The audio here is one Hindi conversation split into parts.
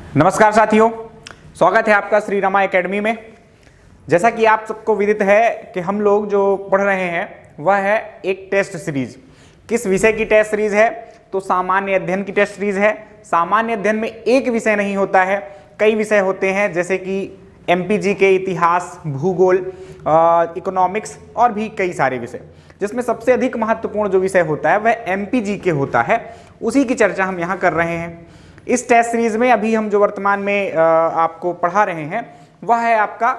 नमस्कार साथियों, स्वागत है आपका श्री रमा एकेडमी में। जैसा कि आप सबको विदित है कि हम लोग जो पढ़ रहे हैं वह है एक टेस्ट सीरीज। किस विषय की टेस्ट सीरीज है? तो सामान्य अध्ययन की टेस्ट सीरीज है। सामान्य अध्ययन में एक विषय नहीं होता है, कई विषय होते हैं, जैसे कि एमपीजी के इतिहास, भूगोल, इकोनॉमिक्स और भी कई सारे विषय, जिसमें सबसे अधिक महत्वपूर्ण जो विषय होता है वह एमपीजी के होता है। उसी की चर्चा हम यहाँ कर रहे हैं इस टेस्ट सीरीज में। अभी हम जो वर्तमान में आपको पढ़ा रहे हैं वह है आपका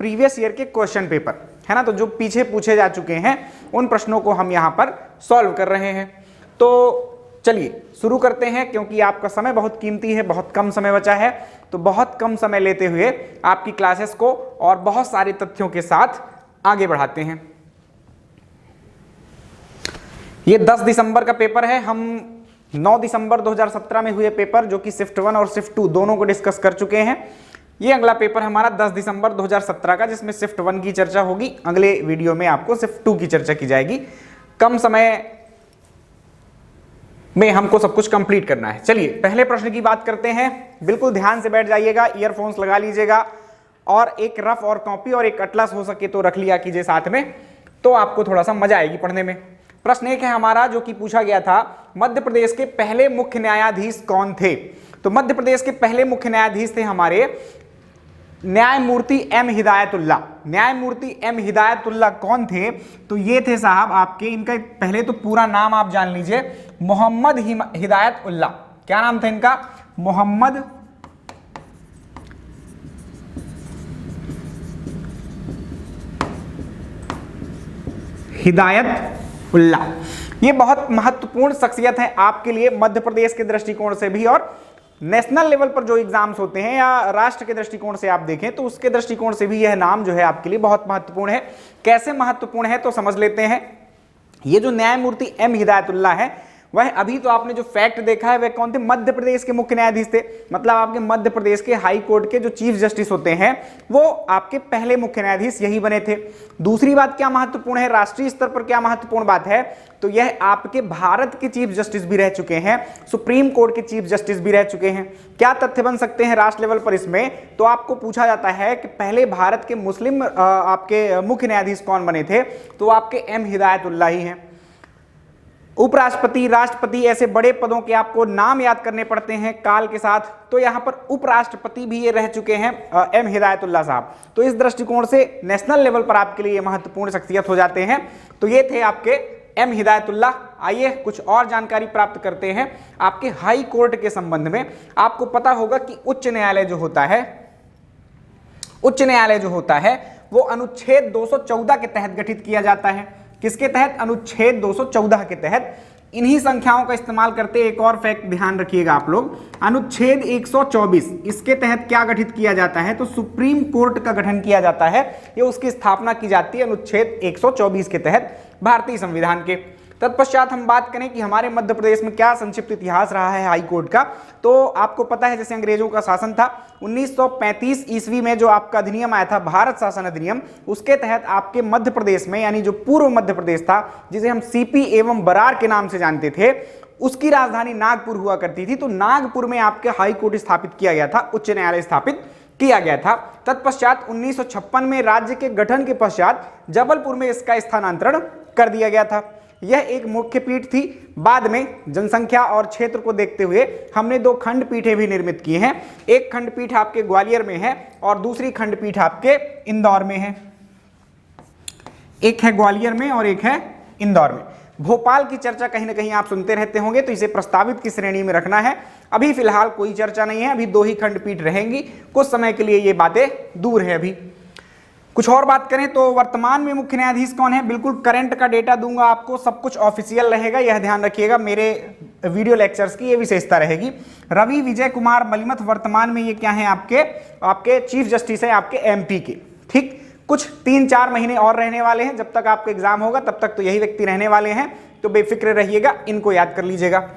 प्रीवियस ईयर के क्वेश्चन पेपर, है ना। तो जो पीछे पूछे जा चुके हैं उन प्रश्नों को हम यहाँ पर सॉल्व कर रहे हैं। तो चलिए शुरू करते हैं, क्योंकि आपका समय बहुत कीमती है, बहुत कम समय बचा है। तो बहुत कम समय लेते हुए आपकी क्लासेस को और बहुत सारे तथ्यों के साथ आगे बढ़ाते हैं। ये 10 दिसंबर का पेपर है। हम 9 दिसंबर 2017 में हुए पेपर, जो कि शिफ्ट 1 और शिफ्ट 2 दोनों को डिस्कस कर चुके हैं। ये अगला पेपर हमारा 10 दिसंबर 2017 का, जिसमें शिफ्ट 1 की चर्चा होगी। अगले वीडियो में आपको शिफ्ट 2 की चर्चा की जाएगी। कम समय में हमको सब कुछ कंप्लीट करना है। चलिए पहले प्रश्न की बात करते हैं। बिल्कुल ध्यान से बैठ जाइएगा, ईयरफोन्स लगा लीजिएगा और एक रफ और कॉपी और एक अटलस हो सके तो रख लिया कीजिए साथ में, तो आपको थोड़ा सा मजा आएगी पढ़ने में। प्रश्न एक है हमारा, जो कि पूछा गया था, मध्य प्रदेश के पहले मुख्य न्यायाधीश कौन थे? तो मध्य प्रदेश के पहले मुख्य न्यायाधीश थे हमारे न्यायमूर्ति एम हिदायतुल्लाह। न्यायमूर्ति एम हिदायतुल्लाह कौन थे? तो ये थे साहब आपके, इनका पहले तो पूरा नाम आप जान लीजिए, मोहम्मद हिदायतुल्लाह। क्या नाम था इनका? मोहम्मद हिदायतुल्लाह। ये बहुत महत्वपूर्ण शख्सियत है आपके लिए मध्य प्रदेश के दृष्टिकोण से भी, और नेशनल लेवल पर जो एग्जाम्स होते हैं या राष्ट्र के दृष्टिकोण से आप देखें तो उसके दृष्टिकोण से भी यह नाम जो है आपके लिए बहुत महत्वपूर्ण है। कैसे महत्वपूर्ण है तो समझ लेते हैं। ये जो न्यायमूर्ति एम हिदायतुल्लाह है, वह अभी तो आपने जो फैक्ट देखा है वह कौन थे? मध्य प्रदेश के मुख्य न्यायाधीश थे। मतलब आपके मध्य प्रदेश के हाई कोर्ट के जो चीफ जस्टिस होते हैं वो आपके पहले मुख्य न्यायाधीश यही बने थे। दूसरी बात क्या महत्वपूर्ण है, राष्ट्रीय स्तर पर क्या महत्वपूर्ण बात है, तो यह आपके भारत के चीफ जस्टिस भी रह चुके हैं, सुप्रीम कोर्ट के चीफ जस्टिस भी रह चुके हैं। क्या तथ्य बन सकते हैं राष्ट्र लेवल पर इसमें? तो आपको पूछा जाता है कि पहले भारत के मुस्लिम आपके मुख्य न्यायाधीश कौन बने थे? तो आपके एम हिदायतुल्लाह ही हैं। उपराष्ट्रपति, राष्ट्रपति, ऐसे बड़े पदों के आपको नाम याद करने पड़ते हैं काल के साथ, तो यहाँ पर उपराष्ट्रपति भी ये रह चुके हैं एम हिदायतुल्लाह साहब। तो इस दृष्टिकोण से नेशनल लेवल पर आपके लिए महत्वपूर्ण शख्सियत हो जाते हैं। तो ये थे आपके एम हिदायतुल्लाह। आइए कुछ और जानकारी प्राप्त करते हैं आपके हाई कोर्ट के संबंध में। आपको पता होगा कि उच्च न्यायालय जो होता है वो अनुच्छेद 214 के तहत गठित किया जाता है। किसके तहत? अनुच्छेद 214 के तहत। इन्हीं संख्याओं का इस्तेमाल करते एक और फैक्ट ध्यान रखिएगा आप लोग, अनुच्छेद 124 इसके तहत क्या गठित किया जाता है? तो सुप्रीम कोर्ट का गठन किया जाता है। ये उसकी स्थापना की जाती है अनुच्छेद 124 के तहत भारतीय संविधान के। तत्पश्चात हम बात करें कि हमारे मध्य प्रदेश में क्या संक्षिप्त इतिहास रहा है हाई कोर्ट का, तो आपको पता है जैसे अंग्रेजों का शासन था 1935 ईस्वी में जो आपका अधिनियम आया था, भारत शासन अधिनियम, उसके तहत आपके मध्य प्रदेश में, यानी जो पूर्व मध्य प्रदेश था, जिसे हम सीपी एवं बरार के नाम से जानते थे, उसकी राजधानी नागपुर हुआ करती थी। तो नागपुर में आपके हाई कोर्ट स्थापित किया गया था, उच्च न्यायालय स्थापित किया गया था। तत्पश्चात 1956 में राज्य के गठन के पश्चात जबलपुर में इसका स्थानांतरण कर दिया गया था। यह एक मुख्य पीठ थी। बाद में जनसंख्या और क्षेत्र को देखते हुए हमने 2 खंडपीठें भी निर्मित की हैं। एक खंडपीठ आपके ग्वालियर में है और दूसरी खंडपीठ आपके इंदौर में है। एक है ग्वालियर में और एक है इंदौर में। भोपाल की चर्चा कहीं ना कहीं आप सुनते रहते होंगे, तो इसे प्रस्तावित की श्रेणी में रखना है। अभी फिलहाल कोई चर्चा नहीं है, अभी 2 ही खंडपीठ रहेंगी। कुछ समय के लिए ये बातें दूर है। अभी कुछ और बात करें तो वर्तमान में मुख्य न्यायाधीश कौन है? बिल्कुल करंट का डेटा दूंगा आपको, सब कुछ ऑफिशियल रहेगा, यह ध्यान रखिएगा। मेरे वीडियो लेक्चर्स की ये विशेषता रहेगी। रवि विजय कुमार मलिमथ वर्तमान में ये क्या है? आपके चीफ जस्टिस है आपके एमपी के। ठीक, कुछ 3-4 महीने और रहने वाले हैं, जब तक आपका एग्जाम होगा तब तक तो यही व्यक्ति रहने वाले हैं, तो बेफिक्र रहिएगा, इनको याद कर लीजिएगा।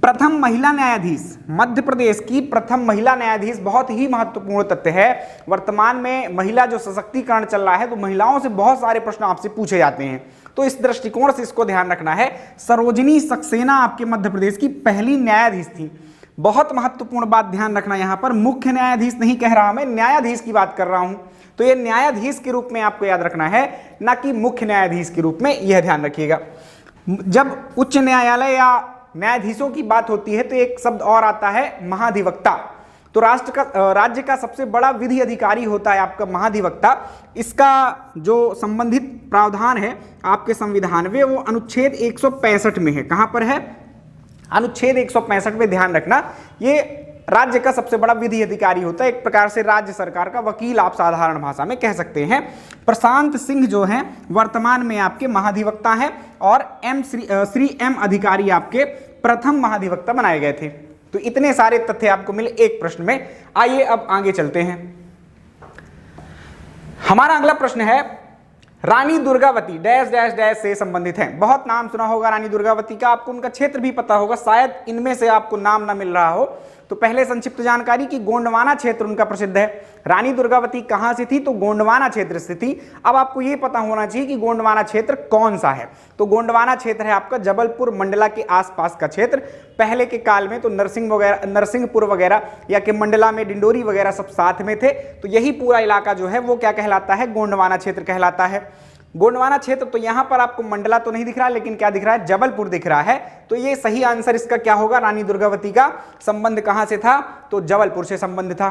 प्रथम महिला न्यायाधीश, मध्य प्रदेश की प्रथम महिला न्यायाधीश, बहुत ही महत्वपूर्ण तथ्य है। वर्तमान में महिला जो सशक्तिकरण चल रहा है, तो महिलाओं से बहुत सारे प्रश्न आपसे पूछे जाते हैं, तो इस दृष्टिकोण से इसको ध्यान रखना है। सरोजिनी सक्सेना आपके मध्य प्रदेश की पहली न्यायाधीश थी। बहुत महत्वपूर्ण बात ध्यान रखना, यहां पर मुख्य न्यायाधीश नहीं कह रहा, मैं न्यायाधीश की बात कर रहा हूं, तो ये न्यायाधीश के रूप में आपको याद रखना है, ना कि मुख्य न्यायाधीश के रूप में, यह ध्यान रखिएगा। जब उच्च न्यायालय या न्यायाधीशों की बात होती है तो एक शब्द और आता है महाधिवक्ता। तो राज्य का सबसे बड़ा विधि अधिकारी होता है आपका महाधिवक्ता। इसका जो संबंधित प्रावधान है आपके संविधान में वो अनुच्छेद 165 में है। कहां पर है? अनुच्छेद 165 में, ध्यान रखना। ये राज्य का सबसे बड़ा विधि अधिकारी होता है, एक प्रकार से राज्य सरकार का वकील आप साधारण भाषा में कह सकते हैं। प्रशांत सिंह जो हैं वर्तमान में आपके महाधिवक्ता हैं और श्री एम अधिकारी आपके प्रथम महाधिवक्ता बनाए गए थे। तो इतने सारे तथ्य आपको मिले एक प्रश्न में। आइए अब आगे चलते हैं। हमारा अगला प्रश्न है Rani Durgavati dash dash dash से संबंधित है। बहुत नाम सुना होगा रानी दुर्गावती का, आपको उनका क्षेत्र भी पता होगा, शायद इनमें से आपको नाम ना मिल रहा हो। तो पहले संक्षिप्त जानकारी कि गोंडवाना क्षेत्र उनका प्रसिद्ध है। रानी दुर्गावती कहां से थी? तो गोंडवाना क्षेत्र से थी। अब आपको यह पता होना चाहिए कि गोंडवाना क्षेत्र कौन सा है। तो गोंडवाना क्षेत्र है आपका जबलपुर मंडला के आसपास का क्षेत्र। पहले के काल में तो नरसिंहपुर वगैरह या कि मंडला में डिंडोरी वगैरह सब साथ में थे। तो यही पूरा इलाका जो है वो क्या कहलाता है? गोंडवाना क्षेत्र कहलाता है। गोंडवाना क्षेत्र, तो यहां पर आपको मंडला तो नहीं दिख रहा, लेकिन क्या दिख रहा है? जबलपुर दिख रहा है। तो ये सही आंसर इसका क्या होगा? रानी दुर्गावती का संबंध कहां से था? तो जबलपुर से संबंध था।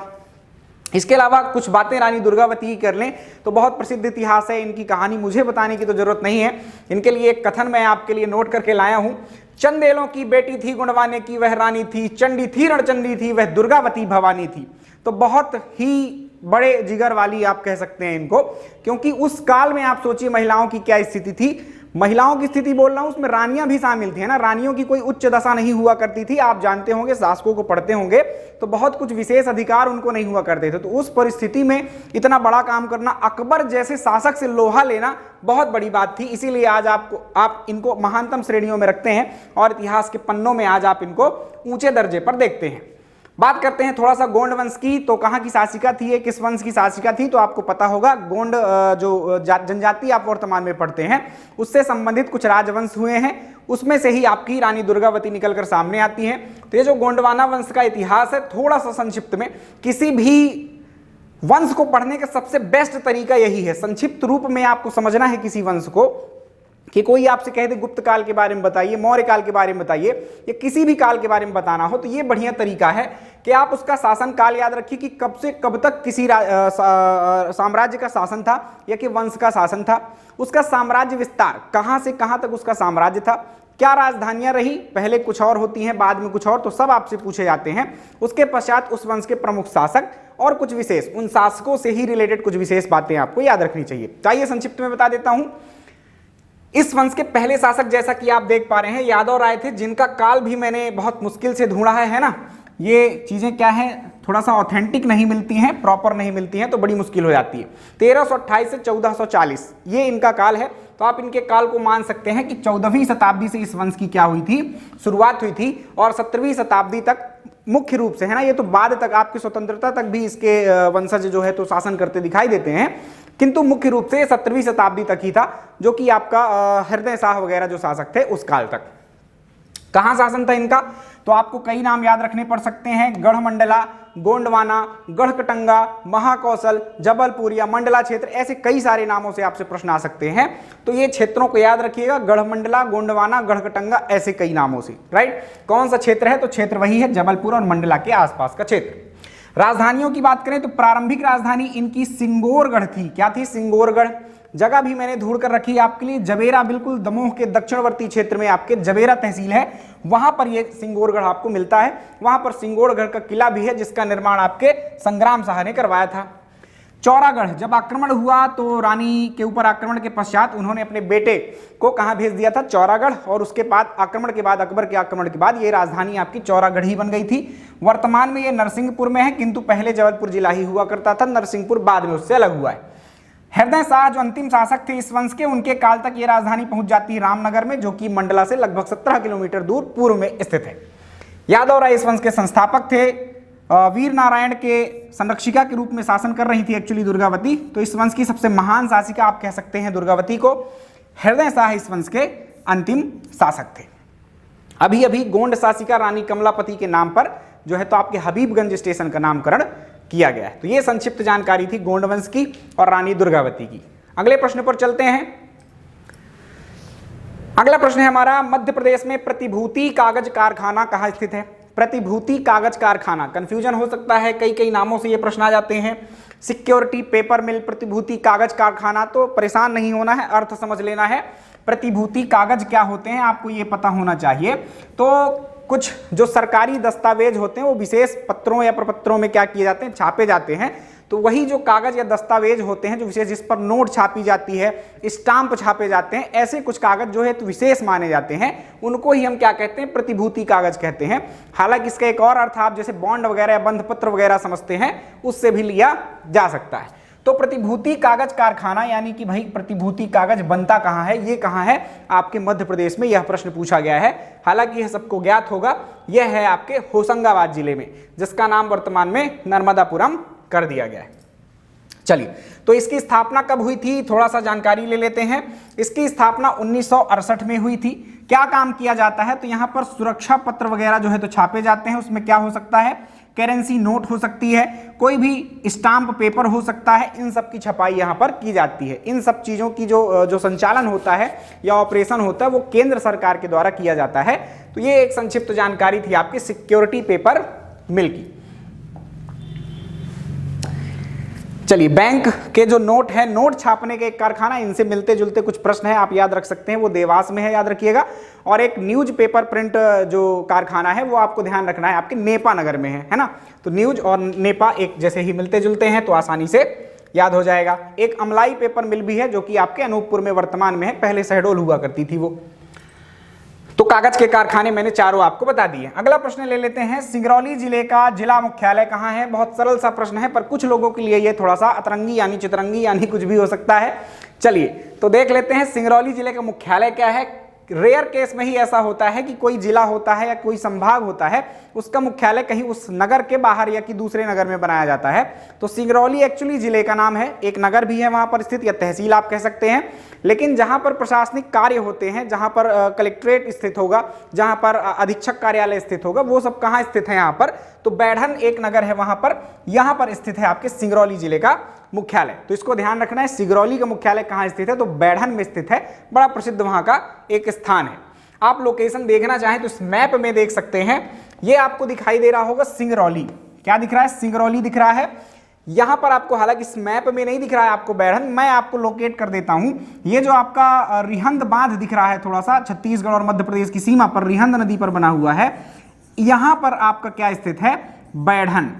इसके अलावा कुछ बातें रानी दुर्गावती की कर लें तो बहुत प्रसिद्ध इतिहास है, इनकी कहानी मुझे बताने की तो जरूरत नहीं है। इनके लिए एक कथन मैं आपके लिए नोट करके लाया हूं। चंदेलों की बेटी थी गुणवाने की वह रानी थी, चंडी थी रणचंडी थी वह दुर्गावती भवानी थी। तो बहुत ही बड़े जिगर वाली आप कह सकते हैं इनको, क्योंकि उस काल में आप सोचिए महिलाओं की क्या स्थिति थी। महिलाओं की स्थिति बोल रहा हूं, उसमें रानियां भी शामिल थी, है ना। रानियों की कोई उच्च दशा नहीं हुआ करती थी। आप जानते होंगे, शासकों को पढ़ते होंगे, तो बहुत कुछ विशेष अधिकार उनको नहीं हुआ करते थे। तो उस परिस्थिति में इतना बड़ा काम करना, अकबर जैसे शासक से लोहा लेना बहुत बड़ी बात थी। इसीलिए आज आप इनको महानतम श्रेणियों में रखते हैं और इतिहास के पन्नों में आज आप इनको ऊंचे दर्जे पर देखते हैं। बात करते हैं थोड़ा सा गोंड वंश की। तो कहां की शासिका थी ये, किस वंश की शासिका थी? तो आपको पता होगा गोंड जो जनजाति आप वर्तमान में पढ़ते हैं उससे संबंधित कुछ राजवंश हुए हैं, उसमें से ही आपकी रानी दुर्गावती निकलकर सामने आती है। तो ये जो गोंडवाना वंश का इतिहास है, थोड़ा सा संक्षिप्त में, किसी भी वंश को पढ़ने का सबसे बेस्ट तरीका यही है, संक्षिप्त रूप में आपको समझना है किसी वंश को। कि कोई आपसे कहे दे गुप्त काल के बारे में बताइए, मौर्य काल के बारे में बताइए, या किसी भी काल के बारे में बताना हो, तो ये बढ़िया तरीका है कि आप उसका शासन काल याद रखिए कि कब से कब तक किसी साम्राज्य का शासन था या कि वंश का शासन था, उसका साम्राज्य विस्तार कहां से कहां तक उसका साम्राज्य था, क्या राजधानियां रही, पहले कुछ और होती हैं बाद में कुछ और, तो सब आपसे पूछे जाते हैं। उसके पश्चात उस वंश के प्रमुख शासक और कुछ विशेष, उन शासकों से ही रिलेटेड कुछ विशेष बातें आपको याद रखनी चाहिए। चाहिए संक्षिप्त में बता देता हूं। इस वंश के पहले शासक जैसा कि आप देख पा रहे हैं यादव राय थे, जिनका काल भी मैंने बहुत मुश्किल से ढूंढा है ना। ये चीजें क्या है, थोड़ा सा ऑथेंटिक नहीं मिलती हैं, प्रॉपर नहीं मिलती हैं, तो बड़ी मुश्किल हो जाती है। 1328 से 1440 ये इनका काल है। तो आप इनके काल को मान सकते हैं कि 14वीं शताब्दी से इस वंश की क्या हुई थी, शुरुआत हुई थी, और 17वीं शताब्दी तक मुख्य रूप से, है ना। ये तो बाद तक आपकी स्वतंत्रता तक भी इसके वंशज जो है तो शासन करते दिखाई देते हैं, किंतु मुख्य रूप से 17वीं शताब्दी तक ही था, जो कि आपका हृदय शाह वगैरह जो शासक थे उस काल तक। कहां शासन था इनका? तो आपको कई नाम याद रखने पड़ सकते हैं, गढ़मंडला, गोंडवाना, गढ़कटंगा, महाकौशल, जबलपुर या मंडला क्षेत्र, ऐसे कई सारे नामों से आपसे प्रश्न आ सकते हैं। तो ये क्षेत्रों को याद रखिएगा, गढ़मंडला, गोंडवाना, गढ़कटंगा, ऐसे कई नामों से, राइट। कौन सा क्षेत्र है? तो क्षेत्र वही है जबलपुर और मंडला के आसपास का क्षेत्र। राजधानियों की बात करें तो प्रारंभिक राजधानी इनकी सिंगोरगढ़ थी। क्या थी? सिंगोरगढ़। जगह भी मैंने ढूंढ कर रखी है आपके लिए, जबेरा, बिल्कुल दमोह के दक्षिणवर्ती क्षेत्र में आपके जबेरा तहसील है, वहां पर ये सिंगोरगढ़ आपको मिलता है। वहां पर सिंगोरगढ़ का किला भी है, जिसका निर्माण आपके संग्राम शाह ने करवाया था। चौरागढ़, जब आक्रमण हुआ तो रानी के ऊपर आक्रमण के पश्चात उन्होंने अपने बेटे को कहां भेज दिया था? चौरागढ़। और उसके बाद आक्रमण के बाद, अकबर के आक्रमण के बाद, ये राजधानी आपकी चौरागढ़ ही बन गई थी। वर्तमान में ये नरसिंहपुर में है, किंतु पहले जबलपुर जिला ही हुआ करता था, नरसिंहपुर बाद में उससे अलग हुआ है। हृदय शाह जो अंतिम शासक थे इस वंश के, उनके काल तक ये राजधानी पहुंच जाती है रामनगर में, जो कि मंडला से लगभग 17 किलोमीटर दूर पूर्व में स्थित है। यादव राय इस वंश के संस्थापक थे। वीर नारायण के संरक्षिका के रूप में शासन कर रही थी एक्चुअली दुर्गावती। तो इस वंश की सबसे महान शासिका आप कह सकते हैं दुर्गावती को। हृदय शाह इस वंश के अंतिम शासक थे। अभी अभी गोंड शासिका रानी कमलापति के नाम पर जो है तो आपके हबीबगंज स्टेशन का नामकरण किया गया है। तो ये संक्षिप्त जानकारी थी गोंड वंश की और रानी दुर्गावती की। अगले प्रश्न पर चलते हैं। अगला प्रश्न है हमारा, मध्य प्रदेश में प्रतिभूति कागज कारखाना कहाँ स्थित है? प्रतिभूति कागज कारखाना, कंफ्यूजन हो सकता है, कई कई नामों से ये प्रश्न आ जाते हैं। सिक्योरिटी पेपर मिल, प्रतिभूति कागज कारखाना, तो परेशान नहीं होना है, अर्थ समझ लेना है। प्रतिभूति कागज क्या होते हैं आपको ये पता होना चाहिए। तो कुछ जो सरकारी दस्तावेज होते हैं वो विशेष पत्रों या प्रपत्रों में क्या किए जाते हैं, छापे जाते हैं। तो वही जो कागज या दस्तावेज होते हैं जो विशेष, जिस पर नोट छापी जाती है, स्टाम्प छापे जाते हैं, ऐसे कुछ कागज जो है तो विशेष माने जाते हैं, उनको ही हम क्या कहते हैं, प्रतिभूति कागज कहते हैं। हालांकि इसका एक और अर्थ आप जैसे बॉन्ड वगैरह या बंध पत्र वगैरह समझते हैं, उससे भी लिया जा सकता है। तो प्रतिभूति कागज कारखाना यानी कि भाई प्रतिभूति कागज बनता कहाँ है, ये कहाँ है, आपके मध्य प्रदेश में यह प्रश्न पूछा गया है। हालांकि यह सबको ज्ञात होगा, यह है आपके होशंगाबाद जिले में, जिसका नाम वर्तमान में नर्मदापुरम कर दिया गया है। चलिए, तो इसकी स्थापना कब हुई थी, थोड़ा सा जानकारी ले लेते हैं। इसकी स्थापना 1968 में हुई थी। क्या काम किया जाता है, तो यहाँ पर सुरक्षा पत्र वगैरह जो है तो छापे जाते हैं। उसमें क्या हो सकता है, करेंसी नोट हो सकती है, कोई भी स्टाम्प पेपर हो सकता है, इन सब की छपाई यहाँ पर की जाती है। इन सब चीज़ों की जो संचालन होता है या ऑपरेशन होता है वो केंद्र सरकार के द्वारा किया जाता है। तो ये एक संक्षिप्त जानकारी थी आपकी सिक्योरिटी पेपर मिल की। चलिए, बैंक के जो नोट है, नोट छापने के एक कारखाना, इनसे मिलते जुलते कुछ प्रश्न है, आप याद रख सकते हैं, वो देवास में है, याद रखिएगा। और एक न्यूज पेपर प्रिंट जो कारखाना है वो आपको ध्यान रखना है, आपके नेपा नगर में है ना। तो न्यूज और नेपा एक जैसे ही मिलते जुलते हैं तो आसानी से याद हो जाएगा। एक अमलाई पेपर मिल भी है जो कि आपके अनूपपुर में वर्तमान में है, पहले शहडोल हुआ करती थी वो। तो कागज के कारखाने मैंने चारों आपको बता दिए। अगला प्रश्न ले लेते हैं, सिंगरौली जिले का जिला मुख्यालय कहाँ है? बहुत सरल सा प्रश्न है, पर कुछ लोगों के लिए ये थोड़ा सा अतरंगी यानी चितरंगी यानी कुछ भी हो सकता है। चलिए, तो देख लेते हैं सिंगरौली जिले का मुख्यालय क्या है। रेयर केस में ही ऐसा होता है कि कोई जिला होता है या कोई संभाग होता है, उसका मुख्यालय कहीं उस नगर के बाहर या कि दूसरे नगर में बनाया जाता है। तो सिंगरौली एक्चुअली जिले का नाम है, एक नगर भी है वहां पर स्थित, या तहसील आप कह सकते हैं। लेकिन जहां पर प्रशासनिक कार्य होते हैं, जहां पर कलेक्ट्रेट स्थित होगा, जहां पर अधीक्षक कार्यालय स्थित होगा, वो सब कहाँ स्थित है यहाँ पर? तो बैढ़न एक नगर है वहां पर, यहाँ पर स्थित है आपके सिंगरौली जिले का मुख्यालय। तो इसको ध्यान रखना है, सिंगरौली का मुख्यालय कहाँ स्थित है? तो बैढ़न में स्थित है, बड़ा प्रसिद्ध वहां का एक स्थान है। आप लोकेशन देखना चाहें तो इस मैप में देख सकते हैं, ये आपको दिखाई दे रहा होगा सिंगरौली। क्या दिख रहा है? सिंगरौली दिख रहा है। यहां पर आपको, हालांकि इस मैप में नहीं दिख रहा है आपको बैढ़न, मैं आपको लोकेट कर देता हूं। ये जो आपका रिहंद बांध दिख रहा है, थोड़ा सा छत्तीसगढ़ और मध्य प्रदेश की सीमा पर रिहंद नदी पर बना हुआ है, यहां पर आपका क्या स्थित है? बैढ़न।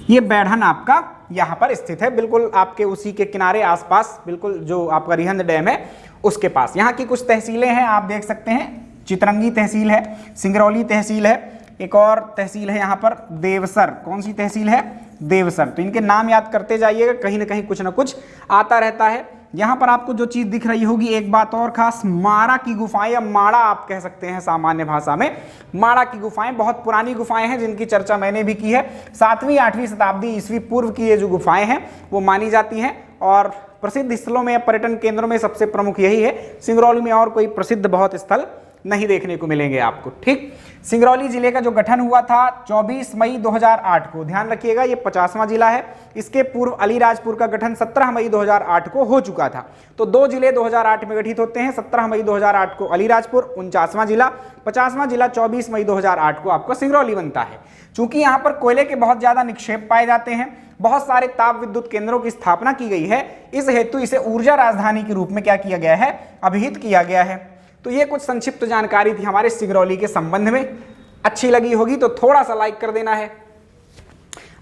ये बैढ़न आपका यहां पर स्थित है, बिल्कुल आपके उसी के किनारे आसपास, बिल्कुल जो आपका रिहंद डैम है उसके पास। यहाँ की कुछ तहसीलें हैं, आप देख सकते हैं, चितरंगी तहसील है, सिंगरौली तहसील है, एक और तहसील है यहाँ पर देवसर। कौन सी तहसील है? देवसर। तो इनके नाम याद करते जाइएगा, कहीं ना कहीं कुछ ना कुछ आता रहता है। यहाँ पर आपको जो चीज़ दिख रही होगी, एक बात और खास, माड़ा की गुफाएं या माड़ा आप कह सकते हैं सामान्य भाषा में। माड़ा की गुफाएं बहुत पुरानी गुफाएं हैं, जिनकी चर्चा मैंने भी की है। 7वीं 8वीं शताब्दी ईस्वी पूर्व की ये जो गुफाएं हैं वो मानी जाती हैं, और प्रसिद्ध स्थलों में या पर्यटन केंद्रों में सबसे प्रमुख यही है। सिंगरौली में और कोई प्रसिद्ध बहुत स्थल नहीं देखने को मिलेंगे आपको। ठीक, सिंगरौली जिले का जो गठन हुआ था 24 मई 2008 को, ध्यान रखिएगा, ये 50वां जिला है। इसके पूर्व अलीराजपुर का गठन 17 मई 2008 को हो चुका था। तो 2 जिले 2008 में गठित होते हैं, 17 मई 2008 को अलीराजपुर 49वां जिला, 50वां जिला 24 मई 2008 को आपको सिंगरौली बनता है। चूंकि यहाँ पर कोयले के बहुत ज्यादा निक्षेप पाए जाते हैं, बहुत सारे ताप विद्युत केंद्रों की स्थापना की गई है, इस हेतु इसे ऊर्जा राजधानी के रूप में क्या किया गया है? अभिहित किया गया है। तो ये कुछ संक्षिप्त जानकारी थी हमारे सिंगरौली के संबंध में। अच्छी लगी होगी तो थोड़ा सा लाइक कर देना है,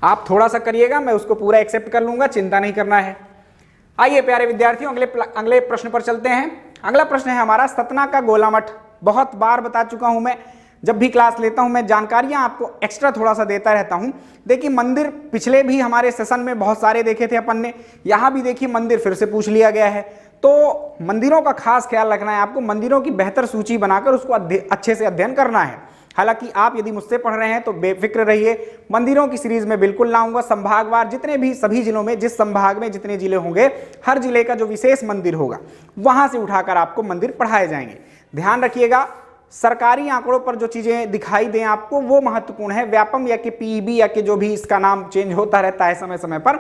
आप थोड़ा सा करिएगा, मैं उसको पूरा एक्सेप्ट कर लूंगा, चिंता नहीं करना है। आइए प्यारे विद्यार्थियों, अगले प्रश्न पर चलते हैं। अगला प्रश्न है हमारा सतना का गोला मठ। बहुत बार बता चुका हूं मैं, जब भी क्लास लेता हूं मैं जानकारियां आपको एक्स्ट्रा थोड़ा सा देता रहता हूं। देखिए, मंदिर पिछले भी हमारे सेशन में बहुत सारे देखे थे अपन ने, यहां भी देखिए मंदिर फिर से पूछ लिया गया है। तो मंदिरों का खास ख्याल रखना है आपको, मंदिरों की बेहतर सूची बनाकर उसको अच्छे से अध्ययन करना है। हालांकि आप यदि मुझसे पढ़ रहे हैं तो बेफिक्र रहिए, मंदिरों की सीरीज में बिल्कुल लाऊंगा। संभागवार जितने भी सभी जिलों में, जिस संभाग में जितने जिले होंगे, हर जिले का जो विशेष मंदिर होगा वहां से उठाकर आपको मंदिर पढ़ाए जाएंगे। ध्यान रखिएगा, सरकारी आंकड़ों पर जो चीजें दिखाई दें आपको वो महत्वपूर्ण है। व्यापम या कि पीईबी या कि जो भी इसका नाम चेंज होता रहता है समय समय पर,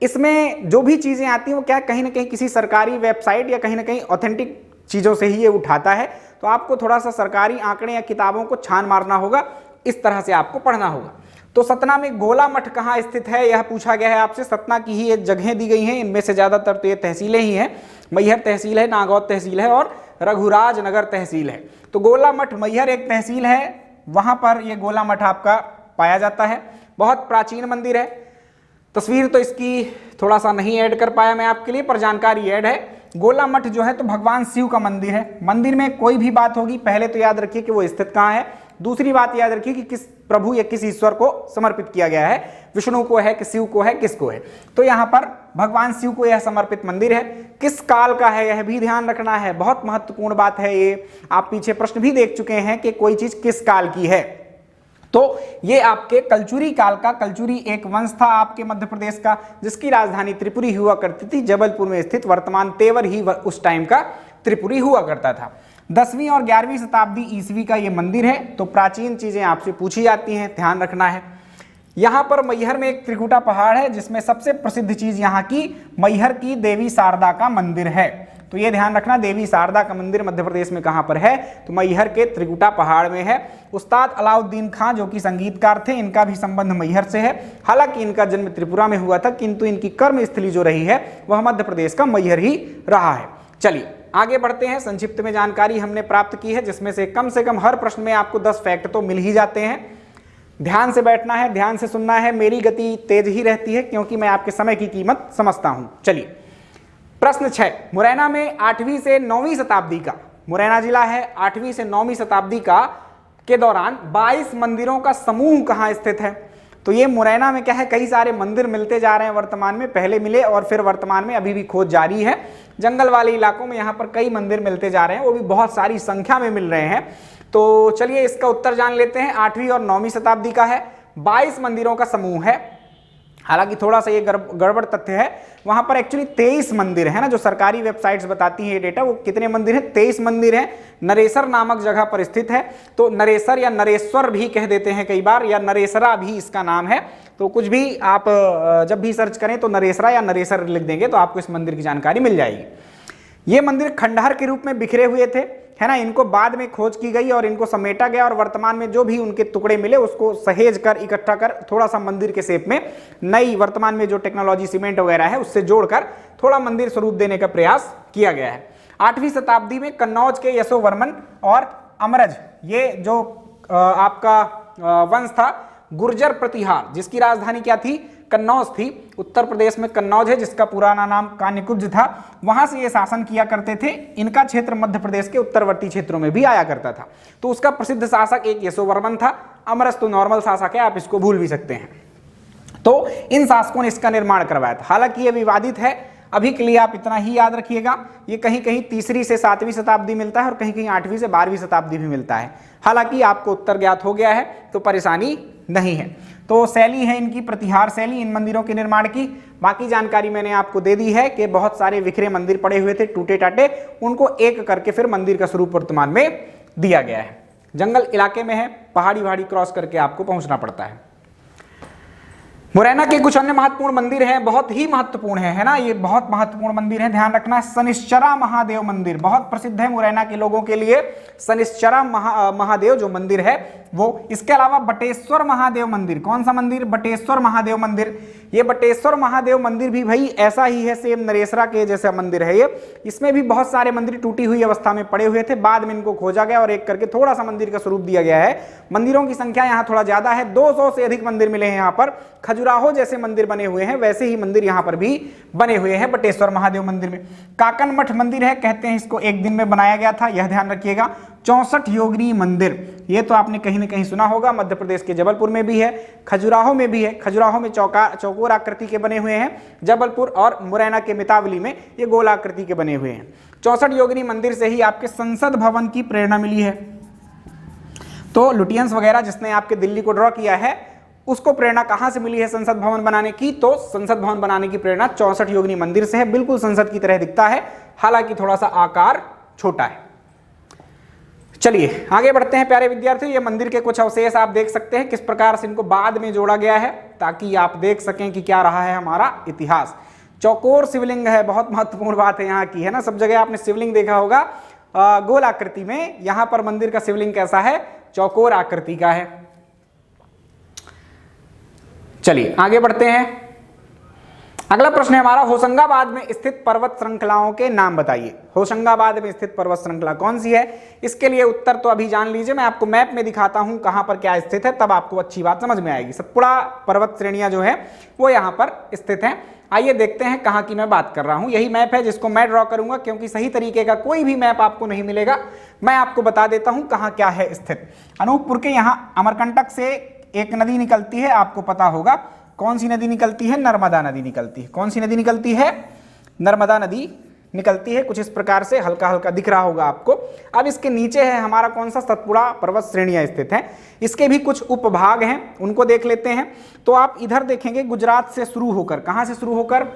इसमें जो भी चीजें आती हैं वो क्या कहीं ना कहीं किसी सरकारी वेबसाइट या कहीं ना कहीं ऑथेंटिक चीजों से ही ये उठाता है। तो आपको थोड़ा सा सरकारी आंकड़े या किताबों को छान मारना होगा, इस तरह से आपको पढ़ना होगा। तो सतना में गोला मठ कहाँ स्थित है यह पूछा गया है आपसे। सतना की ही एक जगह दी गई हैं, इनमें से ज्यादातर तो ये तहसीलें ही हैं। मैहर तहसील है, नागौद तहसील है और रघुराज नगर तहसील है। तो गोला मठ मैहर एक तहसील है, वहां पर ये गोला मठ आपका पाया जाता है। बहुत प्राचीन मंदिर है। तस्वीर तो इसकी थोड़ा सा नहीं ऐड कर पाया मैं आपके लिए, पर जानकारी ऐड है। गोला मठ जो है तो भगवान शिव का मंदिर है। मंदिर में कोई भी बात होगी पहले तो याद रखिए कि वो स्थित कहाँ है, दूसरी बात याद रखिए कि किस प्रभु या किस ईश्वर को समर्पित किया गया है, विष्णु को है कि शिव को है, किसको है। तो यहाँ पर भगवान शिव को यह समर्पित मंदिर है। किस काल का है यह भी ध्यान रखना है, बहुत महत्वपूर्ण बात है ये। आप पीछे प्रश्न भी देख चुके हैं कि कोई चीज किस काल की है। तो ये आपके कलचुरी काल का, कलचुरी एक वंश था आपके मध्य प्रदेश का जिसकी राजधानी त्रिपुरी हुआ करती थी, जबलपुर में स्थित। वर्तमान तेवर ही उस टाइम का त्रिपुरी हुआ करता था। 10वीं और 11वीं शताब्दी ईस्वी का ये मंदिर है। तो प्राचीन चीजें आपसे पूछी जाती हैं, ध्यान रखना है। यहाँ पर मैहर में एक त्रिकुटा पहाड़ है जिसमें सबसे प्रसिद्ध चीज यहाँ की मैहर की देवी शारदा का मंदिर है। तो ये ध्यान रखना, देवी शारदा का मंदिर मध्य प्रदेश में कहाँ पर है, तो मैहर के त्रिकुटा पहाड़ में है। उस्ताद अलाउद्दीन खां जो कि संगीतकार थे, इनका भी संबंध मैहर से है। हालांकि इनका जन्म त्रिपुरा में हुआ था, किंतु इनकी कर्मस्थली जो रही है वह मध्य प्रदेश का मैहर ही रहा है। चलिए आगे बढ़ते हैं। संक्षिप्त में जानकारी हमने प्राप्त की है जिसमें से कम हर प्रश्न में आपको 10 फैक्ट तो मिल ही जाते हैं। ध्यान से बैठना है, ध्यान से सुनना है। मेरी गति तेज ही रहती है क्योंकि मैं आपके समय की कीमत समझता हूं। चलिए प्रश्न 6, मुरैना में 8वीं से 9वीं शताब्दी का, मुरैना जिला है, 8वीं से 9वीं शताब्दी का के दौरान 22 मंदिरों का समूह कहाँ स्थित है। तो ये मुरैना में क्या है, कई सारे मंदिर मिलते जा रहे हैं वर्तमान में, पहले मिले और फिर वर्तमान में अभी भी खोज जारी है। जंगल वाले इलाकों में यहाँ पर कई मंदिर मिलते जा रहे हैं, वो भी बहुत सारी संख्या में मिल रहे हैं। तो चलिए इसका उत्तर जान लेते हैं। 8वीं और 9वीं शताब्दी का है, 22 मंदिरों का समूह है। हालांकि थोड़ा सा ये गड़बड़ तथ्य है, वहां पर एक्चुअली 23 मंदिर है ना, जो सरकारी वेबसाइट्स बताती हैं ये डेटा, वो कितने मंदिर हैं, 23 मंदिर हैं। नरेसर नामक जगह पर स्थित है। तो नरेसर या नरेश्वर भी कह देते हैं कई बार, या नरेसरा भी इसका नाम है। तो कुछ भी आप जब भी सर्च करें तो नरेसरा या नरेसर लिख देंगे तो आपको इस मंदिर की जानकारी मिल जाएगी। ये मंदिर खंडहर के रूप में बिखरे हुए थे, है ना। इनको बाद में खोज की गई और इनको समेटा गया और वर्तमान में जो भी उनके टुकड़े मिले उसको सहेज कर, इकट्ठा कर, थोड़ा सा मंदिर के शेप में नई वर्तमान में जो टेक्नोलॉजी सीमेंट वगैरह है उससे जोड़कर थोड़ा मंदिर स्वरूप देने का प्रयास किया गया है। 8वीं शताब्दी में कन्नौज के यशोवर्मन और अमरज, ये जो आपका वंश था, गुर्जर प्रतिहार, जिसकी राजधानी क्या थी, कन्नौज थी। उत्तर प्रदेश में कन्नौज है जिसका पुराना नाम कान्यकुब्ज था, वहां से ये शासन किया करते थे। इनका क्षेत्र मध्य प्रदेश के उत्तरवर्ती क्षेत्रों में भी आया करता था। तो उसका प्रसिद्ध शासक एक यशोवर्मन था। अमरस तो नॉर्मल शासक है, आप इसको भूल भी सकते हैं। तो इन शासकों ने इसका निर्माण करवाया था। हालांकि यह विवादित है, अभी के लिए आप इतना ही याद रखिएगा। ये कहीं कहीं 3री से 7वीं शताब्दी मिलता है और कहीं कहीं 8वीं से 12वीं शताब्दी भी मिलता है। हालांकि आपको उत्तर ज्ञात हो गया है तो परेशानी नहीं है। तो शैली है इनकी प्रतिहार शैली इन मंदिरों के निर्माण की। बाकी जानकारी मैंने आपको दे दी है कि बहुत सारे बिखरे मंदिर पड़े हुए थे, टूटे टाटे, उनको एक करके फिर मंदिर का स्वरूप वर्तमान में दिया गया है। जंगल इलाके में है, पहाड़ी क्रॉस करके आपको पहुंचना पड़ता है। मुरैना के कुछ अन्य महत्वपूर्ण मंदिर हैं, बहुत ही महत्वपूर्ण है ना, ये बहुत महत्वपूर्ण मंदिर है, ध्यान रखना। शनिश्चरा महादेव मंदिर बहुत प्रसिद्ध है मुरैना के लोगों के लिए। शनिश्चरा महादेव जो मंदिर है वो, इसके अलावा बटेश्वर महादेव मंदिर, कौन सा मंदिर, बटेश्वर महादेव मंदिर। ये बटेश्वर महादेव मंदिर भी भाई ऐसा ही है, सेम नरेसरा के जैसा मंदिर है ये। इसमें भी बहुत सारे मंदिर टूटी हुई अवस्था में पड़े हुए थे, बाद में इनको खोजा गया और एक करके थोड़ा सा मंदिर का स्वरूप दिया गया है। मंदिरों की संख्या यहाँ थोड़ा ज्यादा है, 200 से अधिक मंदिर मिले हैं यहाँ पर। खजुराहो जैसे मंदिर बने हुए हैं वैसे ही मंदिर यहाँ पर भी बने हुए हैं बटेश्वर महादेव मंदिर में। काकन मठ मंदिर है, कहते हैं इसको एक दिन में बनाया गया था, यह ध्यान रखिएगा। 64 योगिनी मंदिर, ये तो आपने कहीं न कहीं सुना होगा, मध्य प्रदेश के जबलपुर में भी है, खजुराहो में भी है। खजुराहो में चौकोर आकृति के बने हुए हैं, जबलपुर और मुरैना के मितावली में ये गोल आकृति के बने हुए हैं। 64 योगिनी मंदिर से ही आपके संसद भवन की प्रेरणा मिली है। तो लुटियंस वगैरह जिसने आपके दिल्ली को ड्रॉ किया है उसको प्रेरणा कहां से मिली है संसद भवन बनाने की, तो संसद भवन बनाने की प्रेरणा 64 योगिनी मंदिर से है। बिल्कुल संसद की तरह दिखता है, हालांकि थोड़ा सा आकार छोटा है। चलिए आगे बढ़ते हैं प्यारे विद्यार्थियों। ये मंदिर के कुछ अवशेष आप देख सकते हैं किस प्रकार से इनको बाद में जोड़ा गया है, ताकि आप देख सकें कि क्या रहा है हमारा इतिहास। चौकोर शिवलिंग है, बहुत महत्वपूर्ण बात है यहाँ की, है ना। सब जगह आपने शिवलिंग देखा होगा गोल आकृति में, यहाँ पर मंदिर का शिवलिंग कैसा है, चौकोर आकृति का है। चलिए आगे बढ़ते हैं। अगला प्रश्न है हमारा, होशंगाबाद में स्थित पर्वत श्रृंखलाओं के नाम बताइए। होशंगाबाद में स्थित पर्वत श्रृंखला कौन सी है? इसके लिए उत्तर तो अभी जान लीजिए, मैं आपको मैप में दिखाता हूं कहां पर क्या स्थित है, तब आपको अच्छी बात समझ में आएगी। सतपुड़ा पर्वत श्रेणियां जो है वो यहां पर स्थित हैं। आइए देखते हैं कहां की मैं बात कर रहा हूं। यही मैप है जिसको मैं ड्रॉ करूंगा, क्योंकि सही तरीके का कोई भी मैप आपको नहीं मिलेगा। मैं आपको बता देता हूं कहां क्या है स्थित। अनूपपुर के यहाँ अमरकंटक से एक नदी निकलती है, आपको पता होगा कौन सी नदी निकलती है, नर्मदा नदी निकलती है। कौन सी नदी निकलती है? नर्मदा नदी निकलती है। कुछ इस प्रकार से हल्का हल्का दिख रहा होगा आपको। अब इसके नीचे है हमारा कौन सा, सतपुड़ा पर्वत श्रेणियां स्थित हैं। इसके भी कुछ उपभाग हैं, उनको देख लेते हैं। तो आप इधर देखेंगे गुजरात से शुरू होकर, कहां से शुरू होकर,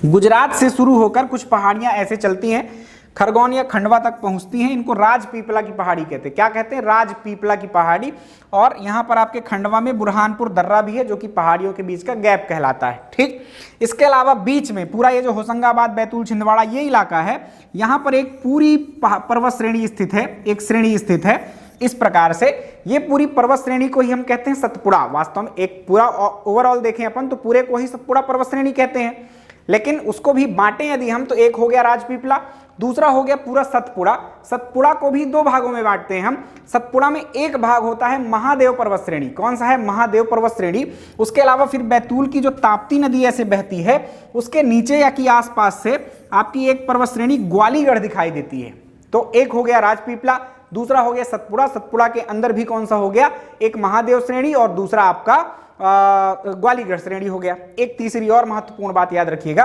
गुजरात से शुरू होकर कुछ पहाड़ियां ऐसे चलती हैं, खरगोन या खंडवा तक पहुंचती हैं। इनको राजपीपला की पहाड़ी कहते हैं। क्या कहते हैं? राजपीपला की पहाड़ी। और यहां पर आपके खंडवा में बुरहानपुर दर्रा भी है, जो कि पहाड़ियों के बीच का गैप कहलाता है। ठीक, इसके अलावा बीच में पूरा ये जो होशंगाबाद, बैतूल, छिंदवाड़ा ये इलाका है, यहां पर एक पूरी पर्वत श्रेणी स्थित है, एक श्रेणी स्थित है। इस प्रकार से ये पूरी पर्वत श्रेणी को ही हम कहते हैं सतपुड़ा। वास्तव में एक पूरा ओवरऑल देखें अपन तो पूरे को ही सतपुड़ा पर्वत श्रेणी कहते हैं, लेकिन उसको भी बांटें यदि हम तो एक हो गया राजपीपला, दूसरा हो गया पूरा सतपुड़ा। सतपुड़ा को भी दो भागों में बांटते हैं हम। सतपुड़ा में एक भाग होता है महादेव पर्वत श्रेणी। कौन सा है? महादेव पर्वत श्रेणी। उसके अलावा फिर बैतूल की जो ताप्ती नदी ऐसे बहती है, उसके नीचे या कि आसपास से आपकी एक पर्वत श्रेणी ग्वालीगढ़ दिखाई देती है। तो एक हो गया राजपीपला, दूसरा हो गया सतपुड़ा। सतपुड़ा के अंदर भी कौन सा हो गया? एक महादेव श्रेणी और दूसरा आपका ग्वालीगढ़ श्रेणी हो गया। एक तीसरी और महत्वपूर्ण बात याद रखिएगा,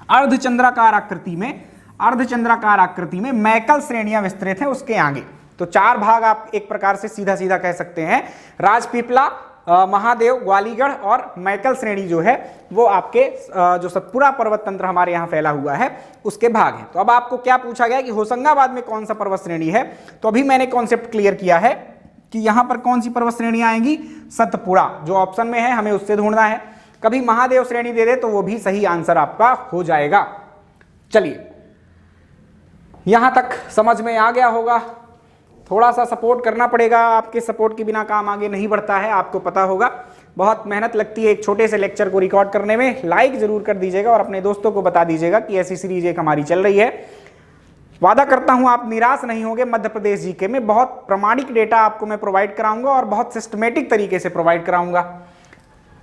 अर्धचंद्राकार आकृति में मैकल श्रेणियां विस्तृत हैं उसके आगे। तो चार भाग आप एक प्रकार से सीधा सीधा कह सकते हैं। राजपीपला, महादेव, ग्वालीगढ़ और मैकल श्रेणी जो है वो आपके जो सतपुड़ा पर्वत तंत्र हमारे यहाँ फैला हुआ है उसके भाग हैं। तो अब आपको क्या पूछा गया कि होशंगाबाद में कौन सा पर्वत श्रेणी है, तो अभी मैंने कॉन्सेप्ट क्लियर किया है कि यहां पर कौन सी पर्वत श्रेणियां आएंगी, सतपुड़ा जो ऑप्शन में है, हमें उससे ढूंढना है। कभी महादेव श्रेणी दे दे तो वो भी सही आंसर आपका हो जाएगा। चलिए यहां तक समझ में आ गया होगा। थोड़ा सा सपोर्ट करना पड़ेगा, आपके सपोर्ट के बिना काम आगे नहीं बढ़ता है, आपको पता होगा। बहुत मेहनत लगती है एक छोटे से लेक्चर को रिकॉर्ड करने में। लाइक जरूर कर दीजिएगा और अपने दोस्तों को बता दीजिएगा कि ऐसी सीरीज एक हमारी चल रही है। वादा करता हूं आप निराश नहीं होंगे। मध्य प्रदेश जीके में बहुत प्रामाणिक डेटा आपको मैं प्रोवाइड कराऊंगा और बहुत सिस्टमेटिक तरीके से प्रोवाइड कराऊंगा।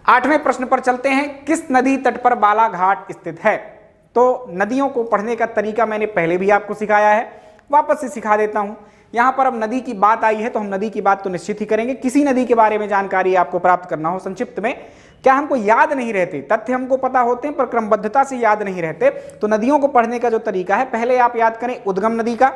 8वें प्रश्न पर चलते हैं। किस नदी तट पर बालाघाट स्थित है? तो नदियों को पढ़ने का तरीका मैंने पहले भी आपको सिखाया है, वापस से सिखा देता हूं। यहां पर अब नदी की बात आई है तो हम नदी की बात तो निश्चित ही करेंगे। किसी नदी के बारे में जानकारी आपको प्राप्त करना हो संक्षिप्त में, क्या हमको याद नहीं रहते? तथ्य हमको पता होते हैं पर क्रमबद्धता से याद नहीं रहते। तो नदियों को पढ़ने का जो तरीका है, पहले आप याद करें उद्गम नदी का,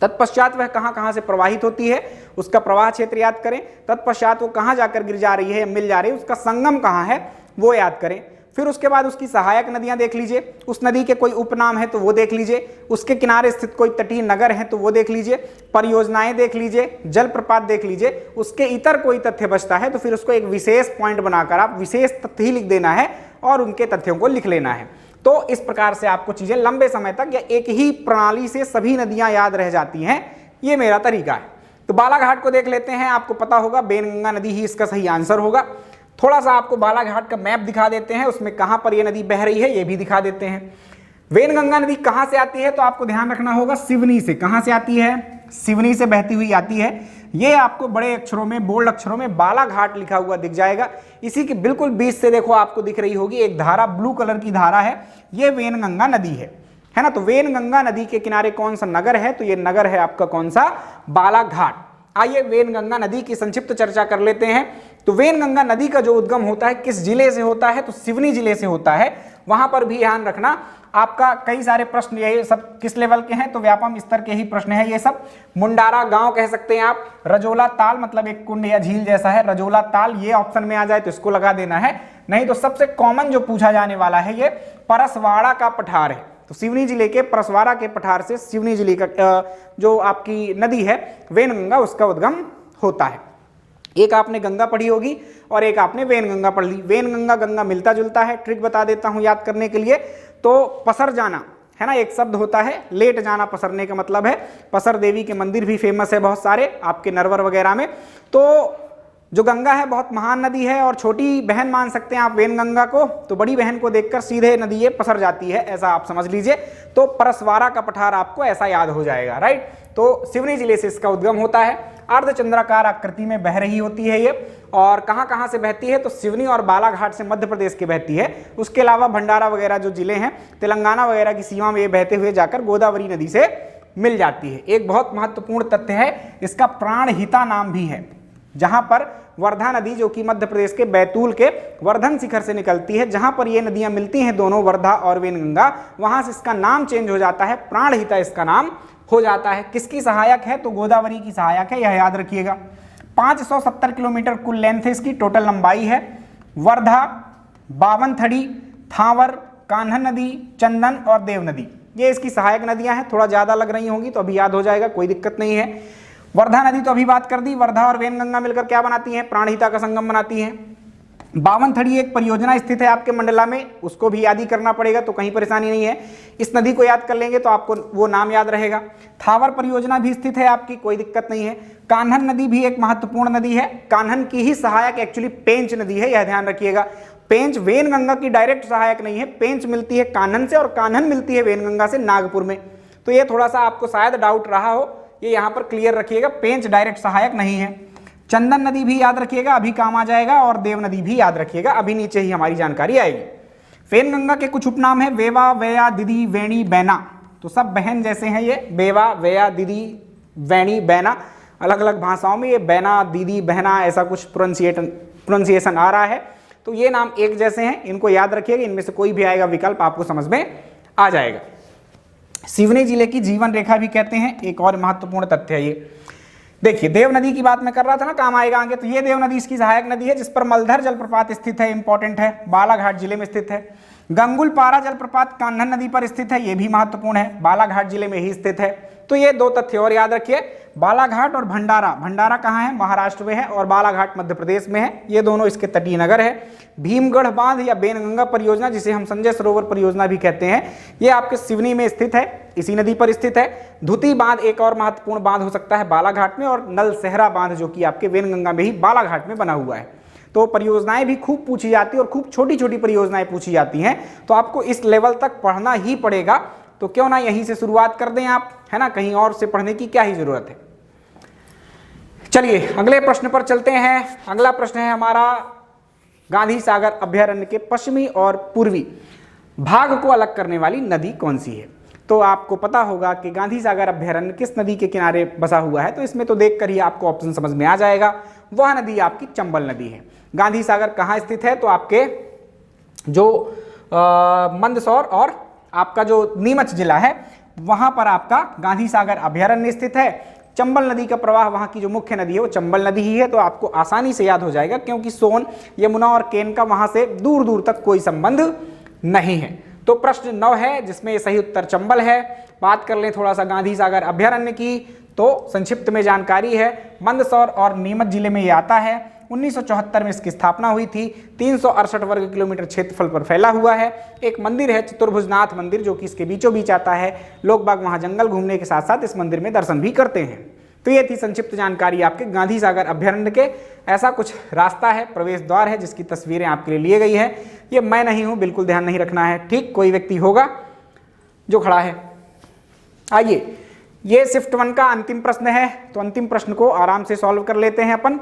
तत्पश्चात वह कहां कहां से प्रवाहित होती है उसका प्रवाह क्षेत्र याद करें, तत्पश्चात वो कहां जाकर गिर जा रही है या मिल जा रही है, उसका संगम कहां है वो याद करें। फिर उसके बाद उसकी सहायक नदियां देख लीजिए, उस नदी के कोई उपनाम है तो वो देख लीजिए, उसके किनारे स्थित कोई तटीय नगर है तो वो देख लीजिए, परियोजनाएं देख लीजिए, जलप्रपात देख लीजिए। उसके इतर कोई तथ्य बचता है तो फिर उसको एक विशेष पॉइंट बनाकर आप विशेष तथ्य ही लिख देना है और उनके तथ्यों को लिख लेना है। तो इस प्रकार से आपको चीजें लंबे समय तक या एक ही प्रणाली से सभी नदियां याद रह जाती हैं। ये मेरा तरीका है। तो बालाघाट को देख लेते हैं। आपको पता होगा बेनगंगा नदी ही इसका सही आंसर होगा। थोड़ा सा आपको बालाघाट का मैप दिखा देते हैं, उसमें कहां पर ये नदी बह रही है ये भी दिखा देते हैं। वेनगंगा नदी कहां से आती है तो आपको ध्यान रखना होगा सिवनी से। कहां से आती है? सिवनी से बहती हुई आती है। ये आपको बड़े अक्षरों में, बोल्ड अक्षरों में बालाघाट लिखा हुआ दिख जाएगा। इसी के बिल्कुल बीच से देखो आपको दिख रही होगी एक धारा, ब्लू कलर की धारा है, ये वेनगंगा नदी है ना। तो वेनगंगा नदी के किनारे कौन सा नगर है? तो ये नगर है आपका कौन सा? बालाघाट। आइए वेनगंगा नदी की संक्षिप्त चर्चा कर लेते हैं। तो वेनगंगा नदी का जो उद्गम होता है किस जिले से होता है? तो सिवनी जिले से होता है। वहां पर भी ध्यान रखना आपका कई सारे प्रश्न ये सब किस लेवल के हैं? तो व्यापम स्तर के ही प्रश्न है ये सब। मुंडारा गांव कह सकते हैं आप। रजोला ताल मतलब एक कुंड या झील जैसा है, रजोला ताल, ये ऑप्शन में आ जाए तो इसको लगा देना है। नहीं तो सबसे कॉमन जो पूछा जाने वाला है ये परसवाड़ा का पठार है। तो सिवनी जिले के परसवाड़ा के पठार से सिवनी जिले का जो आपकी नदी है वैनगंगा, उसका उद्गम होता है। एक आपने गंगा पढ़ी होगी और एक आपने वैनगंगा पढ़ ली। वैनगंगा गंगा मिलता जुलता है, ट्रिक बता देता हूं याद करने के लिए। तो पसर जाना है ना, एक शब्द होता है, लेट जाना पसरने का मतलब है। पसर देवी के मंदिर भी फेमस है बहुत सारे आपके नरवर वगैरह में। तो जो गंगा है बहुत महान नदी है और छोटी बहन मान सकते हैं आप वैनगंगा को। तो बड़ी बहन को देखकर सीधे नदी ये पसर जाती है, ऐसा आप समझ लीजिए। तो परसवाड़ा का पठार आपको ऐसा याद हो जाएगा, राइट। तो सिवनी जिले से इसका उद्गम होता है। अर्धचंद्राकार आकृति में बह रही होती है ये। और कहाँ कहाँ से बहती है, तो सिवनी और बालाघाट से मध्य प्रदेश की बहती है। उसके अलावा भंडारा वगैरह जो जिले हैं तेलंगाना वगैरह की सीमा में ये बहते हुए जाकर गोदावरी नदी से मिल जाती है। एक बहुत महत्वपूर्ण तथ्य है, इसका प्राणहिता नाम भी है। जहां पर वर्धा नदी जो कि मध्य प्रदेश के बैतूल के वर्धन शिखर से निकलती है, जहां पर ये नदियां मिलती हैं दोनों, वर्धा और वैनगंगा, वहां से इसका नाम चेंज हो जाता है, प्राणहिता इसका नाम हो जाता है। किसकी सहायक है, तो गोदावरी की सहायक है, यह याद रखिएगा। 570 किलोमीटर कुल लेंथ है इसकी, टोटल लंबाई है। वर्धा, बावनथड़ी, थावर, कान्हा नदी, चंदन और देव नदी, ये इसकी सहायक नदियां हैं। थोड़ा ज्यादा लग रही होंगी तो अभी याद हो जाएगा, कोई दिक्कत नहीं है। वर्धा नदी तो अभी बात कर दी। वर्धा और वैनगंगा मिलकर क्या बनाती हैं, प्राणहिता का संगम बनाती हैं। बावनथड़ी एक परियोजना स्थित है आपके मंडला में, उसको भी याद ही करना पड़ेगा, तो कहीं परेशानी नहीं है। इस नदी को याद कर लेंगे तो आपको वो नाम याद रहेगा। थावर परियोजना भी स्थित है आपकी, कोई दिक्कत नहीं है। कान्हन नदी भी एक महत्वपूर्ण नदी है। कान्हन की ही सहायक एक्चुअली पेंच नदी है, यह ध्यान रखिएगा। पेंच वैनगंगा की डायरेक्ट सहायक नहीं है, पेंच मिलती है कान्हन से और कान्हन मिलती है वैनगंगा से नागपुर में। तो ये थोड़ा सा आपको शायद डाउट रहा हो, ये यहां पर क्लियर रखिएगा, पेंच डायरेक्ट सहायक नहीं है। चंदन नदी भी याद रखिएगा, अभी काम आ जाएगा, और देव नदी भी याद रखिएगा, अभी नीचे ही हमारी जानकारी आएगी। वैनगंगा के कुछ उपनाम है, वेवा, वेया, दीदी, वेणी, बैना। तो सब बहन जैसे हैं ये, बेवा, वेया, दीदी, वैणी, बैना। अलग अलग भाषाओं में ये बैना, दीदी, बहना ऐसा कुछ प्रोनाउंसिएशन आ रहा है। तो ये नाम एक जैसे हैं, इनको याद रखिएगा, इनमें से कोई भी आएगा विकल्प आपको समझ में आ जाएगा। सिवनी जिले की जीवन रेखा भी कहते हैं, एक और महत्वपूर्ण तथ्य है ये। देखिए देव नदी की बात मैं कर रहा था ना, काम आएगा आगे। तो ये देव नदी इसकी सहायक नदी है, जिस पर मलधर जलप्रपात स्थित है, इंपॉर्टेंट है, बालाघाट जिले में स्थित है। गंगुलपारा जलप्रपात कान्हन नदी पर स्थित है, ये भी महत्वपूर्ण है, बालाघाट जिले में ही स्थित है। तो ये दो तथ्य और याद रखिए, बालाघाट और भंडारा। भंडारा कहाँ है, महाराष्ट्र में है, और बालाघाट मध्य प्रदेश में है। ये दोनों इसके तटीय नगर है। भीमगढ़ बांध या वैनगंगा परियोजना, जिसे हम संजय सरोवर परियोजना भी कहते हैं, ये आपके सिवनी में स्थित है, इसी नदी पर स्थित है। धुती बांध एक और महत्वपूर्ण बांध हो सकता है बालाघाट में, और नलसेहरा बांध जो कि आपके वैनगंगा में ही बालाघाट में बना हुआ है। तो परियोजनाएं भी खूब पूछी जाती है और खूब छोटी छोटी परियोजनाएं पूछी जाती हैं, तो आपको इस लेवल तक पढ़ना ही पड़ेगा। तो क्यों ना यहीं से शुरुआत कर दें आप, है ना, कहीं और से पढ़ने की क्या ही जरूरत है। चलिए अगले प्रश्न पर चलते हैं। अगला प्रश्न है हमारा, गांधी सागर अभ्यारण्य के पश्चिमी और पूर्वी भाग को अलग करने वाली नदी कौन सी है। तो आपको पता होगा कि गांधी सागर अभ्यारण्य किस नदी के किनारे बसा हुआ है, तो इसमें तो देखकर ही आपको ऑप्शन समझ में आ जाएगा। वह नदी आपकी चंबल नदी है। गांधी सागर कहाँ स्थित है, तो आपके जो मंदसौर और आपका जो नीमच जिला है, वहां पर आपका गांधी सागर अभ्यारण्य स्थित है। चंबल नदी का प्रवाह, वहां की जो मुख्य नदी है वो चंबल नदी ही है, तो आपको आसानी से याद हो जाएगा, क्योंकि सोन, यमुना और केन का वहां से दूर दूर तक कोई संबंध नहीं है। तो प्रश्न 9 है, जिसमें सही उत्तर चंबल है। बात कर लें थोड़ा सा गांधी सागर अभ्यारण्य की, तो संक्षिप्त में जानकारी है, मंदसौर और नीमच जिले में ये आता है। 1974 में इसकी स्थापना हुई थी। 368 वर्ग किलोमीटर क्षेत्रफल पर फैला हुआ है। एक मंदिर है चतुर्भुजनाथ मंदिर, जो कि इसके बीचों बीच आता है। लोग बाग वहां जंगल घूमने के साथ साथ इस मंदिर में दर्शन भी करते हैं। तो ये थी संक्षिप्त जानकारी आपके गांधी सागर अभ्यारण्य के। ऐसा कुछ रास्ता है, प्रवेश द्वार है, जिसकी तस्वीरें आपके लिए लिए गई है। ये मैं नहीं हूं, बिल्कुल ध्यान नहीं रखना है, ठीक। कोई व्यक्ति होगा जो खड़ा है। आइए, ये शिफ्ट 1 का अंतिम प्रश्न है, तो अंतिम प्रश्न को आराम से सॉल्व कर लेते हैं अपन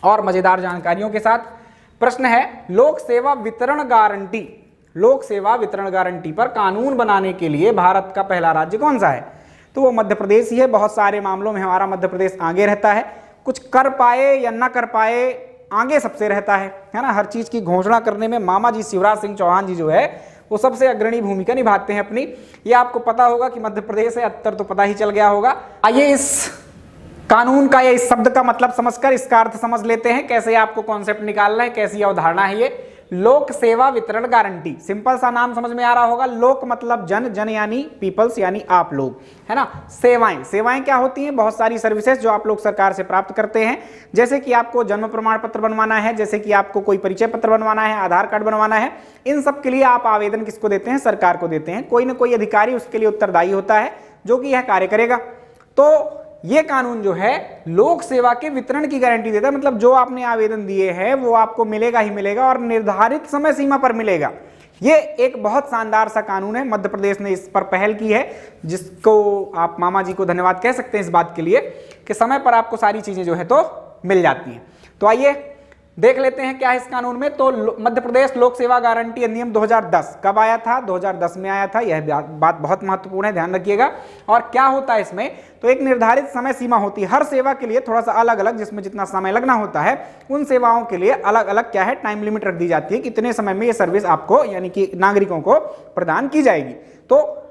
और मजेदार जानकारियों के साथ। प्रश्न है, लोक सेवा वितरण गारंटी, लोक सेवा वितरण गारंटी पर कानून बनाने के लिए भारत का पहला राज्य कौन सा है, तो वो मध्य प्रदेश ही है। बहुत सारे मामलों में हमारा मध्य प्रदेश आगे रहता है, कुछ कर पाए या ना कर पाए आगे सबसे रहता है ना। हर चीज की घोषणा करने में मामा जी शिवराज सिंह चौहान जी जो है वो सबसे अग्रणी भूमिका निभाते हैं अपनी। ये आपको पता होगा कि मध्य प्रदेश है, उत्तर तो पता ही चल गया होगा। आइए इस कानून का या इस शब्द का मतलब समझकर इसका अर्थ समझ लेते हैं, कैसे आपको कॉन्सेप्ट निकालना है, कैसी अवधारणा है ये। लोक सेवा वितरण गारंटी। सिंपल सा नाम समझ में आ रहा होगा, लोक मतलब जन, जन यानी पीपल्स यानी आप लोग, है ना। सेवाएं, सेवाएं क्या होती हैं? बहुत सारी सर्विसेज जो आप लोग सरकार से प्राप्त करते हैं, जैसे कि आपको जन्म प्रमाण पत्र बनवाना है, जैसे कि आपको कोई परिचय पत्र बनवाना है, आधार कार्ड बनवाना है, इन सब के लिए आप आवेदन किसको देते हैं? सरकार को देते हैं। कोई ना कोई अधिकारी उसके लिए उत्तरदायी होता है जो कि यह कार्य करेगा। तो ये कानून जो है लोक सेवा के वितरण की गारंटी देता है, मतलब जो आपने आवेदन दिए हैं वो आपको मिलेगा ही मिलेगा और निर्धारित समय सीमा पर मिलेगा। ये एक बहुत शानदार सा कानून है, मध्य प्रदेश ने इस पर पहल की है, जिसको आप मामा जी को धन्यवाद कह सकते हैं इस बात के लिए कि समय पर आपको सारी चीजें जो है तो मिल जाती हैं। तो आइए देख लेते हैं क्या है इस कानून में। तो मध्य प्रदेश लोक सेवा गारंटी अधिनियम 2010 कब आया था? 2010 में आया था। यह बात बहुत महत्वपूर्ण है, ध्यान रखिएगा। और क्या होता है इसमें? तो एक निर्धारित समय सीमा होती है हर सेवा के लिए, थोड़ा सा अलग अलग, जिसमें जितना समय लगना होता है उन सेवाओं के लिए अलग अलग क्या है टाइम लिमिट रख दी जाती है, कितने समय में ये सर्विस आपको यानी कि नागरिकों को प्रदान की जाएगी। तो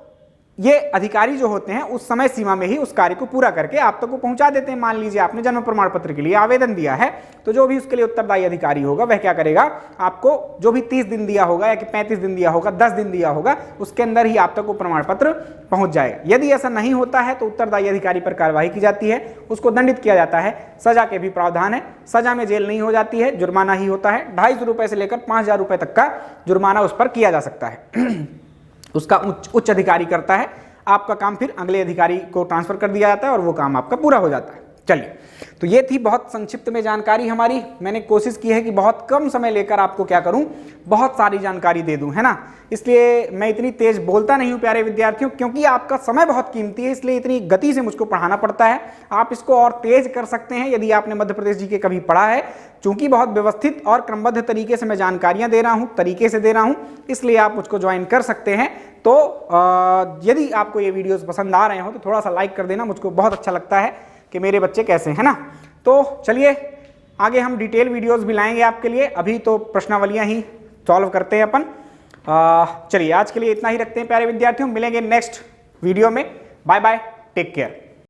ये अधिकारी जो होते हैं उस समय सीमा में ही उस कार्य को पूरा करके आप तक को पहुंचा देते हैं। मान लीजिए आपने जन्म प्रमाण पत्र के लिए आवेदन दिया है, तो जो भी उसके लिए उत्तरदायी अधिकारी होगा वह क्या करेगा? आपको जो भी 30 दिन दिया होगा या कि 35 दिन दिया होगा, 10 दिन दिया होगा, उसके अंदर ही आप तक वो प्रमाण पत्र पहुंच जाएगा। यदि ऐसा नहीं होता है तो उत्तरदायी अधिकारी पर कार्रवाई की जाती है, उसको दंडित किया जाता है। सजा के भी प्रावधान है, सजा में जेल नहीं हो जाती है, जुर्माना ही होता है। 250 रुपए से लेकर 5000 रुपए तक का जुर्माना उस पर किया जा सकता है। उसका उच्च अधिकारी करता है, आपका काम फिर अगले अधिकारी को ट्रांसफर कर दिया जाता है और वो काम आपका पूरा हो जाता है। चलिए, तो ये थी बहुत संक्षिप्त में जानकारी हमारी। मैंने कोशिश की है कि बहुत कम समय लेकर आपको क्या करूं, बहुत सारी जानकारी दे दूं, है ना। इसलिए मैं इतनी तेज बोलता नहीं हूं प्यारे विद्यार्थियों, क्योंकि आपका समय बहुत कीमती है, इसलिए इतनी गति से मुझको पढ़ाना पड़ता है। आप इसको और तेज कर सकते हैं यदि आपने मध्य प्रदेश जी के कभी पढ़ा है। चूंकि बहुत व्यवस्थित और क्रमबद्ध तरीके से मैं जानकारियां दे रहा हूं, तरीके से दे रहा हूं, इसलिए आप मुझको ज्वाइन कर सकते हैं। तो यदि आपको ये वीडियोस पसंद आ रहे हो तो थोड़ा सा लाइक कर देना, मुझको बहुत अच्छा लगता है कि मेरे बच्चे कैसे हैं ना। तो चलिए आगे हम डिटेल वीडियोस भी लाएंगे आपके लिए। अभी तो प्रश्नावलियां ही सॉल्व करते हैं अपन। चलिए आज के लिए इतना ही रखते हैं प्यारे विद्यार्थियों, मिलेंगे नेक्स्ट वीडियो में। Bye bye, take care.